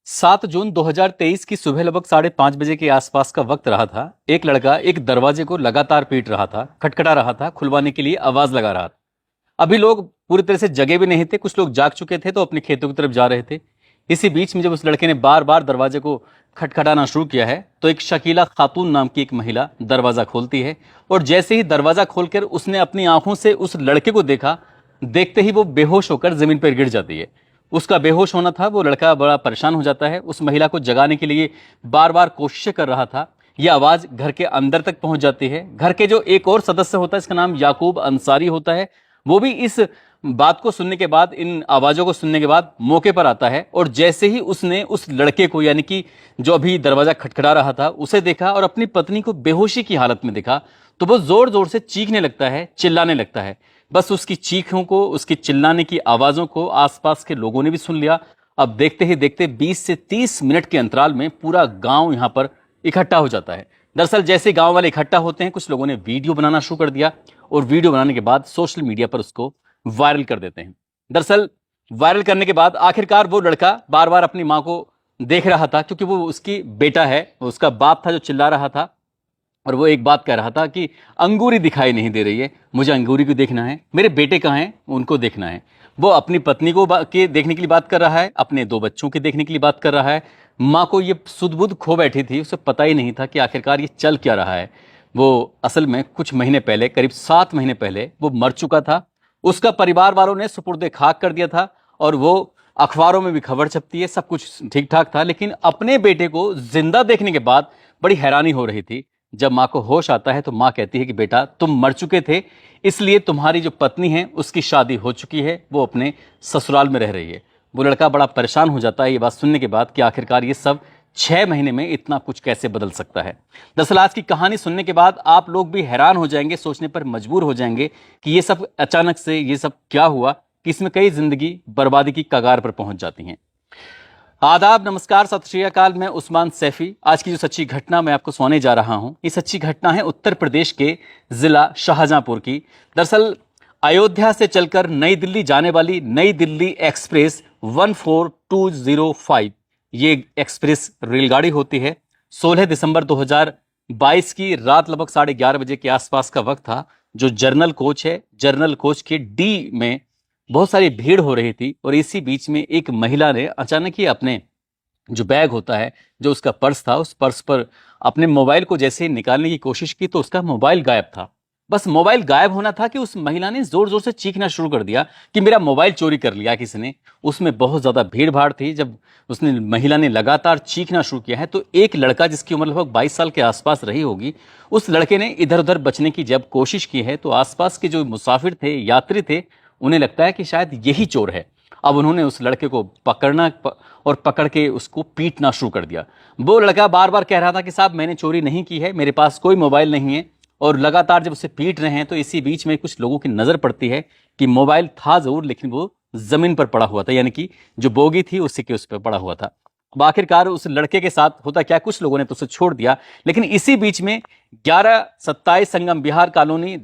7 जून 2023 की सुबह लगभग 5:30 बजे के आसपास का वक्त रहा था। एक लड़का एक दरवाजे को लगातार पीट रहा था, खटखटा रहा था, खुलवाने के लिए आवाज लगा रहा था। अभी लोग पूरी तरह से जगे भी नहीं थे, कुछ लोग जाग चुके थे तो अपने खेतों की तरफ जा रहे थे। इसी बीच में जब उस लड़के ने बार बार दरवाजे को खटखटाना शुरू किया है तो एक शकीला खातून नाम की एक महिला दरवाजा खोलती है, और जैसे ही दरवाजा खोलकर उसने अपनी आंखों से उस लड़के को देखा, देखते ही वो बेहोश होकर जमीन पर गिर जाती है। उसका बेहोश होना था, वो लड़का बड़ा परेशान हो जाता है, उस महिला को जगाने के लिए बार बार कोशिशें कर रहा था। यह आवाज घर के अंदर तक पहुंच जाती है। घर के जो एक और सदस्य होता है, इसका नाम याकूब अंसारी होता है, वो भी इस बात को सुनने के बाद, इन आवाजों को सुनने के बाद मौके पर आता है। और जैसे ही उसने उस लड़के को, यानी कि जो अभी दरवाजा खटखटा रहा था, उसे देखा और अपनी पत्नी को बेहोशी की हालत में देखा, तो वो जोर जोर से चीखने लगता है, चिल्लाने लगता है। बस उसकी चीखों को, उसकी चिल्लाने की आवाजों को आसपास के लोगों ने भी सुन लिया। अब देखते ही देखते 20 से 30 मिनट के अंतराल में पूरा गांव यहां पर इकट्ठा हो जाता है। दरअसल जैसे गांव वाले इकट्ठा होते हैं, कुछ लोगों ने वीडियो बनाना शुरू कर दिया, और वीडियो बनाने के बाद सोशल मीडिया पर उसको वायरल कर देते हैं। दरअसल वायरल करने के बाद आखिरकार वो लड़का बार बार अपनी मां को देख रहा था, क्योंकि वो उसकी बेटा है, वो उसका बाप था जो चिल्ला रहा था। और वो एक बात कह रहा था कि अंगूरी दिखाई नहीं दे रही है, मुझे अंगूरी को देखना है, मेरे बेटे कहाँ हैं, उनको देखना है। वो अपनी पत्नी को के देखने के लिए बात कर रहा है, अपने 2 बच्चों के देखने के लिए बात कर रहा है। माँ को ये सुध बुध खो बैठी थी, उसे पता ही नहीं था कि आखिरकार ये चल क्या रहा है। वो असल में कुछ महीने पहले, करीब 7 महीने पहले वो मर चुका था। उसका परिवार वालों ने सुपुर्दे खाक कर दिया था, और वो अखबारों में भी खबर छपती है, सब कुछ ठीक ठाक था। लेकिन अपने बेटे को जिंदा देखने के बाद बड़ी हैरानी हो रही थी। जब माँ को होश आता है तो माँ कहती है कि बेटा, तुम मर चुके थे, इसलिए तुम्हारी जो पत्नी है उसकी शादी हो चुकी है, वो अपने ससुराल में रह रही है। वो लड़का बड़ा परेशान हो जाता है ये बात सुनने के बाद कि आखिरकार ये सब 6 महीने में इतना कुछ कैसे बदल सकता है। दरअसल आज की कहानी सुनने के बाद आप लोग भी हैरान हो जाएंगे, सोचने पर मजबूर हो जाएंगे कि ये सब अचानक से ये सब क्या हुआ, कि इसमें कई जिंदगी बर्बादी की कगार पर पहुंच जाती हैं। आदाब, नमस्कार, सत श्री अकाल। मैं उस्मान सैफी। आज की जो सच्ची घटना मैं आपको सुनाने जा रहा हूं, ये सच्ची घटना है उत्तर प्रदेश के जिला शाहजहांपुर की। दरअसल अयोध्या से चलकर नई दिल्ली जाने वाली नई दिल्ली एक्सप्रेस 14205, ये एक्सप्रेस रेलगाड़ी होती है। 16 दिसंबर 2022 की रात लगभग 11:30 बजे के आसपास का वक्त था। जो जर्नल कोच है, जर्नल कोच के डी में बहुत सारी भीड़ हो रही थी, और इसी बीच में एक महिला ने अचानक ही अपने जो बैग होता है, जो उसका पर्स था, उस पर्स पर अपने मोबाइल को जैसे ही निकालने की कोशिश की तो उसका मोबाइल गायब था। बस मोबाइल गायब होना था कि उस महिला ने जोर जोर से चीखना शुरू कर दिया कि मेरा मोबाइल चोरी कर लिया किसी ने। उसमें बहुत ज्यादा भीड़ भाड़ थी। जब उसने महिला ने लगातार चीखना शुरू किया है तो एक लड़का, जिसकी उम्र लगभग 22 साल के आसपास रही होगी, उस लड़के ने इधर उधर बचने की जब कोशिश की है तो आसपास के जो मुसाफिर थे, यात्री थे, उन्हें लगता है कि शायद यही चोर है। अब उन्होंने उस लड़के को और पकड़ के उसको पीटना शुरू कर दिया। वो लड़का बार बार कह रहा था कि साहब, मैंने चोरी नहीं की है, मेरे पास कोई मोबाइल नहीं है। और लगातार जब उसे पीट रहे हैं तो इसी बीच में कुछ लोगों की नजर पड़ती है कि मोबाइल था जरूर, लेकिन वो जमीन पर पड़ा हुआ था, यानी कि जो बोगी थी उसी के उस पर पड़ा हुआ था। अब आखिरकार उस लड़के के साथ होता क्या, कुछ लोगों ने तो उसे छोड़ दिया, लेकिन इसी बीच में 1127 संगम विहार कॉलोनी,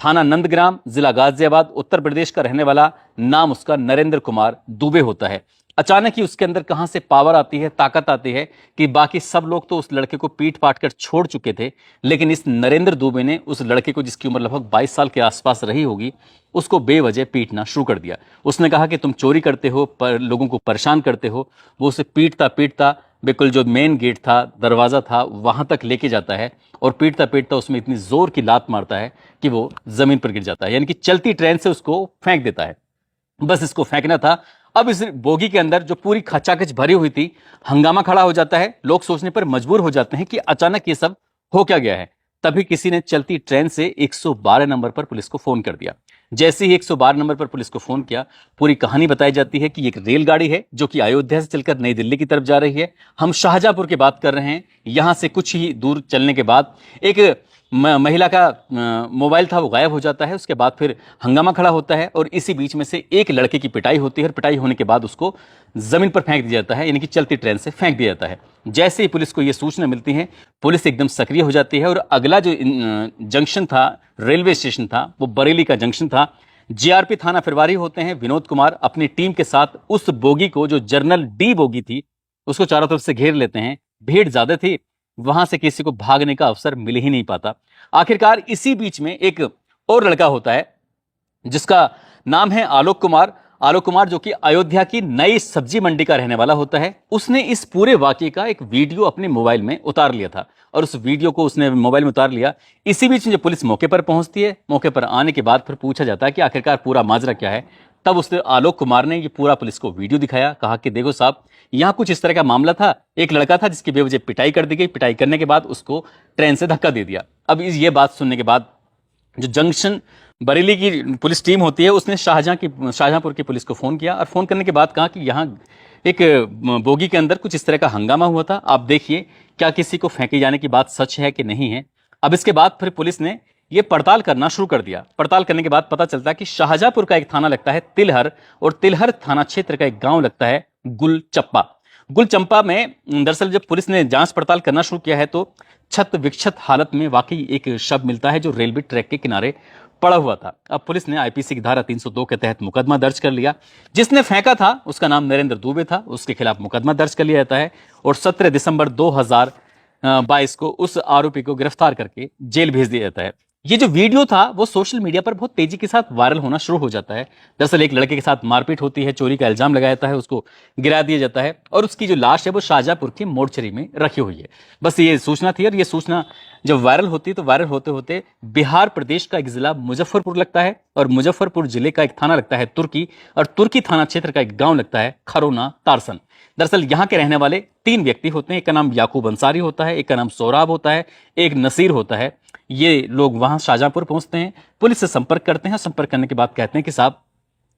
थाना नंदग्राम, जिला गाजियाबाद, उत्तर प्रदेश का रहने वाला, नाम उसका नरेंद्र कुमार दुबे होता है। अचानक ही उसके अंदर कहां से पावर आती है, ताकत आती है कि बाकी सब लोग तो उस लड़के को पीट पाट कर छोड़ चुके थे, लेकिन इस नरेंद्र दुबे ने उस लड़के को, जिसकी उम्र लगभग 22 साल के आसपास रही होगी, उसको बेवजह पीटना शुरू कर दिया। उसने कहा कि तुम चोरी करते हो, पर लोगों को परेशान करते हो। वो उसे पीटता पीटता बिल्कुल जो मेन गेट था, दरवाजा था, वहां तक लेके जाता है, और पीटता पीटता उसमें इतनी जोर की लात मारता है कि वो जमीन पर गिर जाता है, यानी कि चलती ट्रेन से उसको फेंक देता है। बस इसको फेंकना था। अब इस बोगी के अंदर जो पूरी खचाखच भरी हुई थी, हंगामा खड़ा हो जाता है। लोग सोचने पर मजबूर हो जाते हैं कि अचानक ये सब हो क्या गया है। तभी किसी ने चलती ट्रेन से 112 नंबर पर पुलिस को फोन कर दिया। जैसे ही 112 नंबर पर पुलिस को फोन किया, पूरी कहानी बताई जाती है कि एक रेलगाड़ी है जो कि अयोध्या से चलकर नई दिल्ली की तरफ जा रही है। हम शाहजहांपुर की बात कर रहे हैं। यहां से कुछ ही दूर चलने के बाद एक महिला का मोबाइल था, वो गायब हो जाता है। उसके बाद फिर हंगामा खड़ा होता है, और इसी बीच में से एक लड़के की पिटाई होती है, और पिटाई होने के बाद उसको जमीन पर फेंक दिया जाता है, यानी कि चलती ट्रेन से फेंक दिया जाता है। जैसे ही पुलिस को यह सूचना मिलती है, पुलिस एकदम सक्रिय हो जाती है, और अगला जो जंक्शन था, रेलवे स्टेशन था, वो बरेली का जंक्शन था। जीआरपी थाना प्रभारी होते हैं विनोद कुमार, अपनी टीम के साथ उस बोगी को, जो जर्नल डी बोगी थी, उसको चारों तरफ से घेर लेते हैं। भीड़ ज्यादा थी, वहां से किसी को भागने का अवसर मिल ही नहीं पाता। आखिरकार इसी बीच में एक और लड़का होता है जिसका नाम है आलोक कुमार। आलोक कुमार जो कि अयोध्या की नई सब्जी मंडी का रहने वाला होता है। उसने इस पूरे वाकये का एक वीडियो अपने मोबाइल में उतार लिया था और उस वीडियो को उसने मोबाइल में उतार लिया। इसी बीच में जब पुलिस मौके पर पहुंचती है, मौके पर आने के बाद फिर पूछा जाता है कि आखिरकार पूरा माजरा क्या है। तब उसने आलोक कुमार ने ये पूरा पुलिस को वीडियो दिखाया, कहा कि देखो साहब, यहां कुछ इस तरह का मामला था। एक लड़का था जिसकी बेवजह पिटाई कर दी गई, पिटाई करने के बाद उसको ट्रेन से धक्का दे दिया। अब ये बात सुनने के बाद जो जंक्शन बरेली की पुलिस टीम होती है उसने शाहजहांपुर की पुलिस को फोन किया और फोन करने के बाद कहा कि यहाँ एक बोगी के अंदर कुछ इस तरह का हंगामा हुआ था, आप देखिए क्या किसी को फेंके जाने की बात सच है कि नहीं है। अब इसके बाद फिर पुलिस ने ये पड़ताल करना शुरू कर दिया। पड़ताल करने के बाद पता चलता है कि शाहजहांपुर का एक थाना लगता है तिलहर, और तिलहर थाना क्षेत्र का एक गांव लगता है गुलचप्पा। गुलचंपा में दरअसल जब पुलिस ने जांच पड़ताल करना शुरू किया है तो छत विक्षत हालत में वाकई एक शव मिलता है जो रेलवे ट्रैक के किनारे पड़ा हुआ था। अब पुलिस ने आईपीसी की धारा 302 के तहत मुकदमा दर्ज कर लिया। जिसने फेंका था उसका नाम नरेंद्र दुबे था, उसके खिलाफ मुकदमा दर्ज कर लिया जाता है और 17 दिसंबर 2022 को उस आरोपी को गिरफ्तार करके जेल भेज दिया जाता है। ये जो वीडियो था वो सोशल मीडिया पर बहुत तेजी के साथ वायरल होना शुरू हो जाता है। दरअसल एक लड़के के साथ मारपीट होती है, चोरी का इल्जाम लगाया जाता है, उसको गिरा दिया जाता है और उसकी जो लाश है वो शाहजहांपुर की मोर्चरी में रखी हुई है। बस ये सूचना थी और ये सूचना जब वायरल होती है तो वायरल होते होते बिहार प्रदेश का एक जिला मुजफ्फरपुर लगता है और मुजफ्फरपुर जिले का एक थाना लगता है तुर्की, और तुर्की थाना क्षेत्र का एक गांव लगता है खरोना तारसन। दरअसल यहाँ के रहने वाले 3 व्यक्ति होते हैं। एक का नाम याकूब अंसारी होता है, एक का नाम सोराब होता है, एक नसीर होता है। ये लोग वहां शाहजहांपुर पहुंचते हैं, पुलिस से संपर्क करते हैं। संपर्क करने के बाद कहते हैं कि साहब,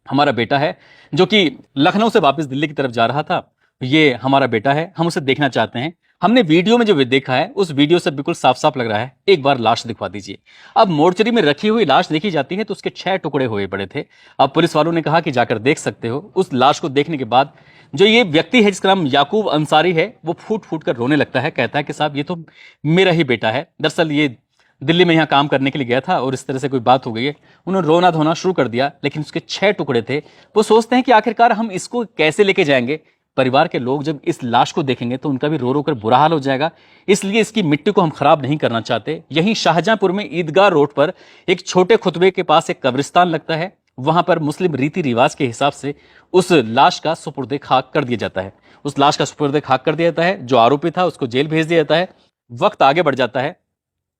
हमारा बेटा है जो कि लखनऊ से वापस दिल्ली की तरफ जा रहा था, ये हमारा बेटा है, हम उसे देखना चाहते हैं। हमने वीडियो में जो देखा है उस वीडियो से बिल्कुल साफ साफ लग रहा है, एक बार लाश दिखवा दीजिए। अब मोर्चरी में रखी हुई लाश देखी जाती है तो उसके 6 टुकड़े हुए पड़े थे। अब पुलिस वालों ने कहा कि जाकर देख सकते हो। उस लाश को देखने के बाद जो ये व्यक्ति है जिसका नाम याकूब अंसारी है वो फूट फूट कर रोने लगता है। कहता है कि साहब, ये तो मेरा ही बेटा है। दरअसल ये दिल्ली में यहाँ काम करने के लिए गया था और इस तरह से कोई बात हो गई है। उन्होंने रोना धोना शुरू कर दिया, लेकिन उसके 6 टुकड़े थे। वो सोचते हैं कि आखिरकार हम इसको कैसे लेके जाएंगे। परिवार के लोग जब इस लाश को देखेंगे तो उनका भी रो रो कर बुरा हाल हो जाएगा, इसलिए इसकी मिट्टी को हम खराब नहीं करना चाहते। यहीं शाहजहांपुर में ईदगाह रोड पर एक छोटे खुतबे के पास एक कब्रिस्तान लगता है, वहां पर मुस्लिम रीति रिवाज के हिसाब से उस लाश का सुपुर्दे खाक कर दिया जाता है। उस लाश का सुपुर्दे खाक कर दिया जाता है। जो आरोपी था उसको जेल भेज दिया जाता है। वक्त आगे बढ़ जाता है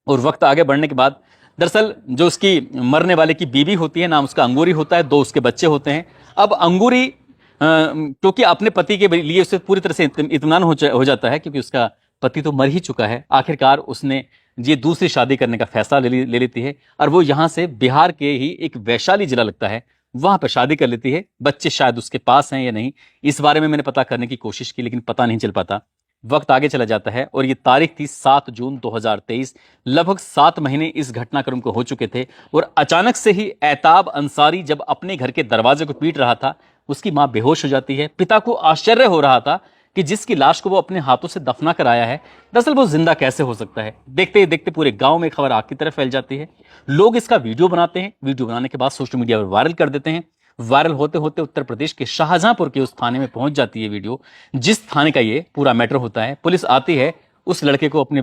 और वक्त आगे बढ़ने के बाद दरअसल जो उसकी मरने वाले की बीवी होती है, नाम उसका अंगूरी होता है, 2 उसके बच्चे होते हैं। अब अंगूरी क्योंकि अपने पति के लिए उसे पूरी तरह से इत्मीनान हो जाता है, क्योंकि उसका पति तो मर ही चुका है। आखिरकार उसने ये दूसरी शादी करने का फैसला ले लेती है और वो यहाँ से बिहार के ही एक वैशाली जिला लगता है, वहां पर शादी कर लेती है। बच्चे शायद उसके पास हैं या नहीं, इस बारे में मैंने पता करने की कोशिश की लेकिन पता नहीं चल पाता। वक्त आगे चला जाता है और ये तारीख थी 7 जून 2023। लगभग 7 महीने इस घटनाक्रम को हो चुके थे और अचानक से ही एताब अंसारी जब अपने घर के दरवाजे को पीट रहा था, उसकी मां बेहोश हो जाती है। पिता को आश्चर्य हो रहा था कि जिसकी लाश को वो अपने हाथों से दफना कर आया है, दरअसल वो जिंदा कैसे हो सकता है। देखते ही देखते पूरे गांव में खबर आग की तरह फैल जाती है। लोग इसका वीडियो बनाते हैं, वीडियो बनाने के बाद सोशल मीडिया पर वायरल कर देते हैं। वायरल होते होते उत्तर प्रदेश के शाहजहांपुर के उस थाने में पहुंच जाती है वीडियो, जिस थाने का ये पूरा मैटर होता है। पुलिस आती है, उस लड़के को अपने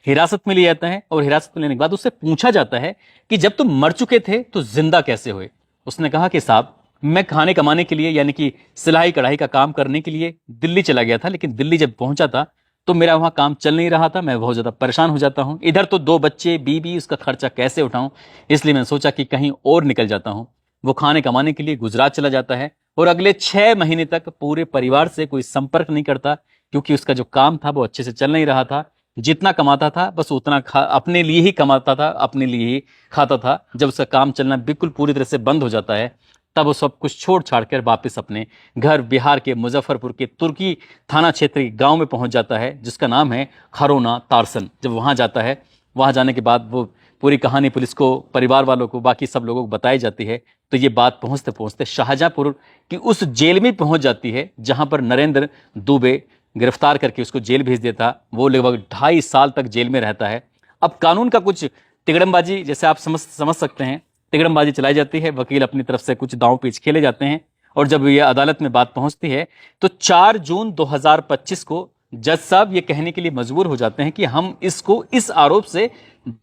हिरासत में लिया जाता है और हिरासत में लेने के बाद उससे पूछा जाता है कि जब तुम मर चुके थे तो जिंदा कैसे हुए। उसने कहा कि साहब, मैं खाने कमाने के लिए यानी कि सिलाई कढ़ाई का काम करने के लिए दिल्ली चला गया था, लेकिन दिल्ली जब पहुंचा था तो मेरा वहां काम चल नहीं रहा था, मैं बहुत ज्यादा परेशान हो जाता हूं। इधर तो 2 बच्चे, बीबी, उसका खर्चा कैसे उठाऊं, इसलिए मैंने सोचा कि कहीं और निकल जाता हूं। वो खाने कमाने के लिए गुजरात चला जाता है और अगले 6 महीने तक पूरे परिवार से कोई संपर्क नहीं करता, क्योंकि उसका जो काम था वो अच्छे से चल नहीं रहा था। जितना कमाता था बस उतना अपने लिए ही कमाता था, अपने लिए ही खाता था। जब उसका काम चलना बिल्कुल पूरी तरह से बंद हो जाता है तब वो सब कुछ छोड़ छाड़ कर वापस अपने घर बिहार के मुजफ्फरपुर के तुर्की थाना क्षेत्र के गांव में पहुंच जाता है, जिसका नाम है खरोना तारसन। जब वहां जाता है, वहां जाने के बाद वो पूरी कहानी पुलिस को, परिवार वालों को, बाकी सब लोगों को बताई जाती है। तो ये बात पहुंचते पहुंचते शाहजहांपुर की उस जेल में पहुंच जाती है जहां पर नरेंद्र दुबे गिरफ्तार करके उसको जेल भेज देता। वो लगभग 2.5 साल तक जेल में रहता है। अब कानून का कुछ तिगड़मबाजी, जैसे आप समझ सकते हैं, तिगड़मबाजी चलाई जाती है। वकील अपनी तरफ से कुछ दांव पेच खेले जाते हैं और जब ये अदालत में बात पहुंचती है तो 4 जून 2025 को जज साहब ये कहने के लिए मजबूर हो जाते हैं कि हम इसको इस आरोप से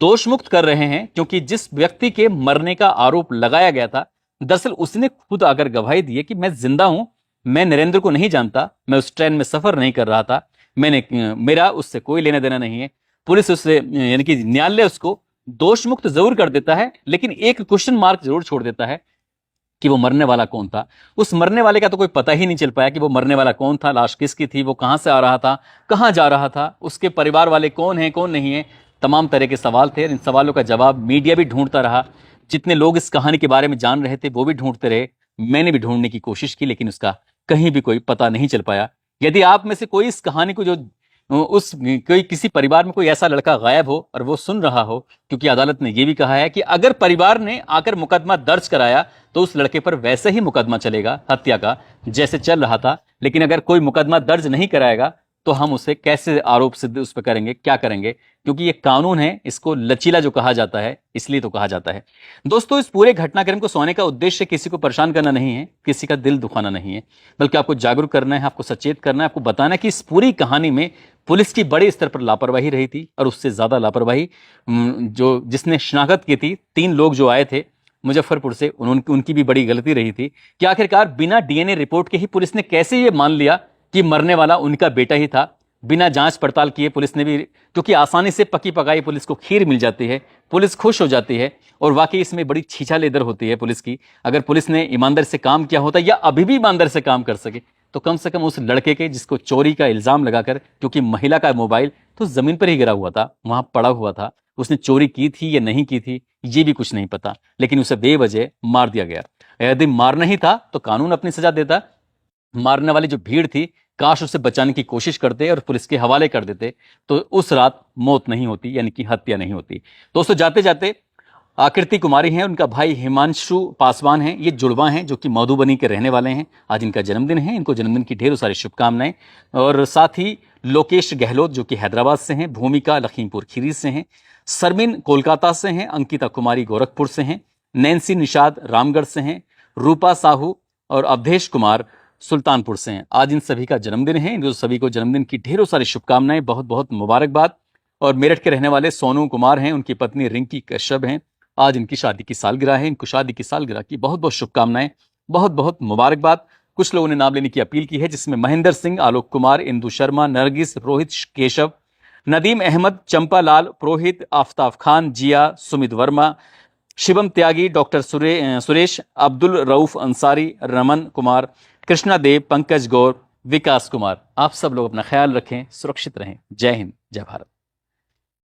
दोष मुक्त कर रहे हैं, क्योंकि जिस व्यक्ति के मरने का आरोप लगाया गया था, दरअसल उसने खुद आकर गवाही दी है कि मैं जिंदा हूं, मैं नरेंद्र को नहीं जानता, मैं उस ट्रेन में सफर नहीं कर रहा था, मेरा उससे कोई लेना देना नहीं है। पुलिस उससे यानी कि न्यायालय उसको दोष मुक्त जरूर कर देता है, लेकिन एक क्वेश्चन मार्क जरूर छोड़ देता है कि वो मरने वाला कौन था। उस मरने वाले का तो कोई पता ही नहीं चल पाया कि वो मरने वाला कौन था, लाश किसकी थी, वो कहां से आ रहा था, कहां जा रहा था, उसके परिवार वाले कौन हैं कौन नहीं है। तमाम तरह के सवाल थे। इन सवालों का जवाब मीडिया भी ढूंढता रहा, जितने लोग इस कहानी के बारे में जान रहे थे वो भी ढूंढते रहे, मैंने भी ढूंढने की कोशिश की, लेकिन उसका कहीं भी कोई पता नहीं चल पाया। यदि आप में से कोई इस कहानी को जो उस कोई किसी परिवार में कोई ऐसा लड़का गायब हो और वो सुन रहा हो, क्योंकि अदालत ने यह भी कहा है कि अगर परिवार ने आकर मुकदमा दर्ज कराया तो उस लड़के पर वैसे ही मुकदमा चलेगा हत्या का जैसे चल रहा था, लेकिन अगर कोई मुकदमा दर्ज नहीं कराएगा तो हम उसे कैसे आरोप सिद्ध उस पर करेंगे, क्या करेंगे, क्योंकि ये कानून है, इसको लचीला जो कहा जाता है इसलिए तो कहा जाता है। दोस्तों, इस पूरे घटनाक्रम को सुनाने का उद्देश्य किसी को परेशान करना नहीं है, किसी का दिल दुखाना नहीं है, बल्कि आपको जागरूक करना है, आपको सचेत करना है, आपको बताना है कि इस पूरी कहानी में पुलिस की बड़े स्तर पर लापरवाही रही थी, और उससे ज्यादा लापरवाही जो जिसने शिनाख्त की थी, 3 लोग जो आए थे मुजफ्फरपुर से, उनकी भी बड़ी गलती रही थी कि आखिरकार बिना डीएनए रिपोर्ट के ही पुलिस ने कैसे ये मान लिया कि मरने वाला उनका बेटा ही था। बिना जांच पड़ताल किए पुलिस ने भी, क्योंकि आसानी से पकी पकाई पुलिस को खीर मिल जाती है, पुलिस खुश हो जाती है, और वाकई इसमें बड़ी छीछालेदर होती है पुलिस की। अगर पुलिस ने ईमानदार से काम किया होता या अभी भी ईमानदार से काम कर सके तो कम से कम उस लड़के के जिसको चोरी का इल्जाम लगाकर, क्योंकि महिला का मोबाइल तो जमीन पर ही गिरा हुआ था, वहां पड़ा हुआ था, उसने चोरी की थी या नहीं की थी ये भी कुछ नहीं पता, लेकिन उसे बेवजह मार दिया गया। यदि मारना ही था तो कानून अपनी सजा देता। मारने वाली जो भीड़ थी, काश उसे बचाने की कोशिश करते और पुलिस के हवाले कर देते तो उस रात मौत नहीं होती, यानी कि हत्या नहीं होती। दोस्तों, जाते जाते आकृति कुमारी हैं, उनका भाई हिमांशु पासवान हैं, ये जुड़वा हैं जो कि मधुबनी के रहने वाले हैं। आज इनका जन्मदिन है, इनको जन्मदिन की ढेरों सारी शुभकामनाएं। और साथ ही लोकेश गहलोत जो कि हैदराबाद से हैं, भूमिका लखीमपुर खीरी से हैं, सरमिन कोलकाता से हैं, अंकिता कुमारी गोरखपुर से हैं, नैन्सी निषाद रामगढ़ से हैं, रूपा साहू और अवधेश कुमार सुल्तानपुर से हैं। आज इन सभी का जन्मदिन है, इन सभी को जन्मदिन की ढेरों सारी शुभकामनाएं, बहुत बहुत मुबारकबाद। और मेरठ के रहने वाले सोनू कुमार हैं, उनकी पत्नी रिंकी कश्यप हैं, आज इनकी शादी की सालगिरह है, इनको शादी की सालगिरह की बहुत बहुत शुभकामनाएं, बहुत बहुत मुबारकबाद। कुछ लोगों ने नाम लेने की अपील की है, जिसमें महेंद्र सिंह, आलोक कुमार, इंदु शर्मा, नरगिस, रोहित केशव, नदीम अहमद, चंपा लाल, पुरोहित, आफ्ताब खान, जिया, सुमित वर्मा, शिवम त्यागी, डॉक्टर सुरेश, अब्दुल रऊफ अंसारी, रमन कुमार, कृष्णा देव, पंकज गौर, विकास कुमार। आप सब लोग अपना ख्याल रखें, सुरक्षित रहें। जय हिंद, जय भारत।